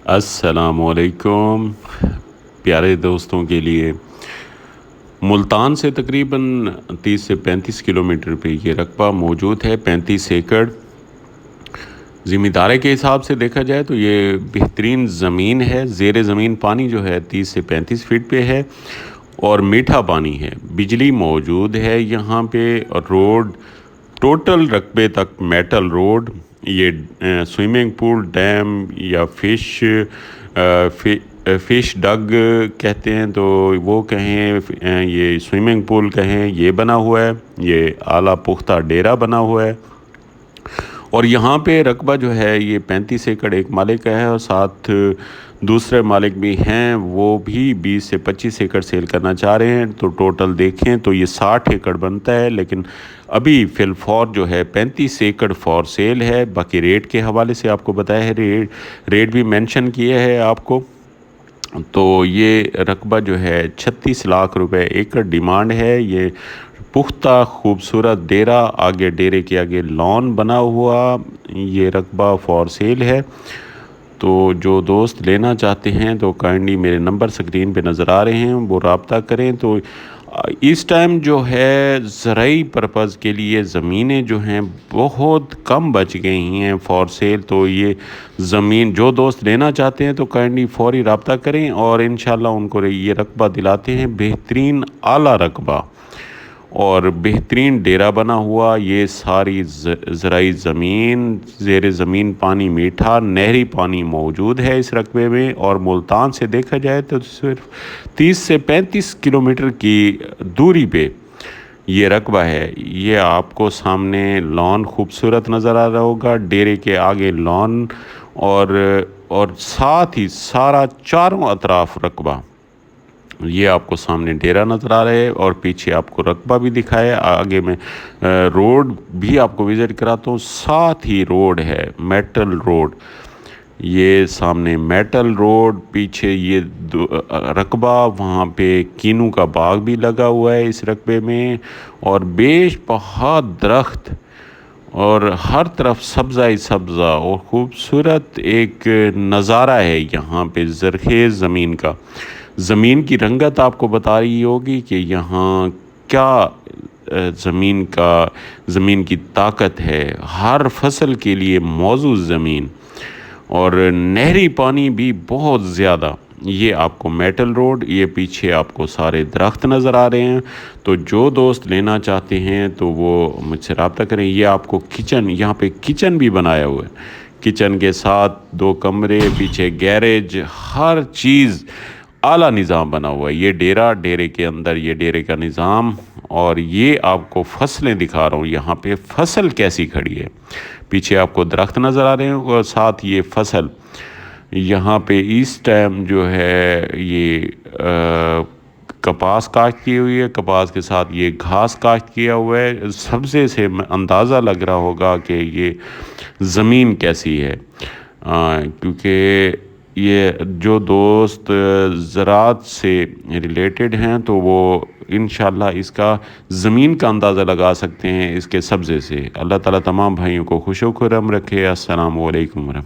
السلام علیکم پیارے دوستوں کے لیے ملتان سے تقریباً 30 سے 35 کلومیٹر پہ یہ رقبہ موجود ہے 35 ایکڑ زمیندارے کے حساب سے دیکھا جائے تو یہ بہترین زمین ہے زیر زمین پانی جو ہے 30 سے 35 فٹ پہ ہے اور میٹھا پانی ہے بجلی موجود ہے یہاں پہ روڈ ٹوٹل رقبے تک میٹل روڈ یہ سوئمنگ پول ڈیم یا فش ڈگ کہتے ہیں تو وہ کہیں یہ سوئمنگ پول کہیں یہ بنا ہوا ہے یہ اعلیٰ پختہ ڈیرا بنا ہوا ہے اور یہاں پہ رقبہ جو ہے یہ 35 ایکڑ ایک مالک کا ہے اور ساتھ دوسرے مالک بھی ہیں وہ بھی 20 سے 25 ایکڑ سیل کرنا چاہ رہے ہیں تو ٹوٹل دیکھیں تو یہ 60 ایکڑ بنتا ہے لیکن ابھی فی الفور جو ہے 35 ایکڑ فور سیل ہے باقی ریٹ کے حوالے سے آپ کو بتایا ہے ریٹ بھی مینشن کیا ہے آپ کو تو یہ رقبہ جو ہے 36 لاکھ روپے ایکڑ ڈیمانڈ ہے یہ پختہ خوبصورت ڈیرا آگے ڈیرے کے آگے لان بنا ہوا یہ رقبہ فور سیل ہے تو جو دوست لینا چاہتے ہیں تو کائنڈلی میرے نمبر سکرین پہ نظر آ رہے ہیں وہ رابطہ کریں تو اس ٹائم جو ہے زرعی پرپز کے لیے زمینیں جو ہیں بہت کم بچ گئی ہیں فور سیل تو یہ زمین جو دوست لینا چاہتے ہیں تو کائنڈلی فوری رابطہ کریں اور انشاءاللہ ان کو یہ رقبہ دلاتے ہیں بہترین اعلیٰ رقبہ اور بہترین ڈیرا بنا ہوا یہ ساری زرعی زمین زیر زمین پانی میٹھا نہری پانی موجود ہے اس رقبے میں اور ملتان سے دیکھا جائے تو صرف 30 سے 35 کلومیٹر کی دوری پہ یہ رقبہ ہے یہ آپ کو سامنے لان خوبصورت نظر آ رہا ہوگا ڈیرے کے آگے لان اور ساتھ ہی سارا چاروں اطراف رقبہ یہ آپ کو سامنے ڈیرا نظر آ رہا ہے اور پیچھے آپ کو رقبہ بھی دکھائے آگے میں روڈ بھی آپ کو وزٹ کراتا ہوں ساتھ ہی روڈ ہے میٹل روڈ یہ سامنے میٹل روڈ پیچھے یہ رقبہ وہاں پہ کینو کا باغ بھی لگا ہوا ہے اس رقبے میں اور بیش بہت درخت اور ہر طرف سبزہ ہی سبزہ اور خوبصورت ایک نظارہ ہے یہاں پہ زرخیز زمین کا زمین کی رنگت آپ کو بتا رہی ہوگی کہ یہاں کیا زمین کی طاقت ہے ہر فصل کے لیے موزوں زمین اور نہری پانی بھی بہت زیادہ یہ آپ کو میٹل روڈ یہ پیچھے آپ کو سارے درخت نظر آ رہے ہیں تو جو دوست لینا چاہتے ہیں تو وہ مجھ سے رابطہ کریں یہ آپ کو کچن یہاں پہ کچن بھی بنایا ہوا ہے کچن کے ساتھ 2 کمرے پیچھے گیریج ہر چیز اعلیٰ نظام بنا ہوا ہے یہ ڈیرے کے اندر یہ ڈیرے کا نظام اور یہ آپ کو فصلیں دکھا رہا ہوں یہاں پہ فصل کیسی کھڑی ہے پیچھے آپ کو درخت نظر آ رہے ہیں اور ساتھ یہ فصل یہاں پہ اس ٹائم جو ہے یہ کپاس کاشت کی ہوئی ہے کپاس کے ساتھ یہ گھاس کاشت کیا ہوا ہے سبزے سے اندازہ لگ رہا ہوگا کہ یہ زمین کیسی ہے کیونکہ یہ جو دوست زراعت سے ریلیٹڈ ہیں تو وہ انشاءاللہ اس کا زمین کا اندازہ لگا سکتے ہیں اس کے سبزے سے اللہ تعالیٰ تمام بھائیوں کو خوش و خرم رکھے السلام علیکم ورحمۃ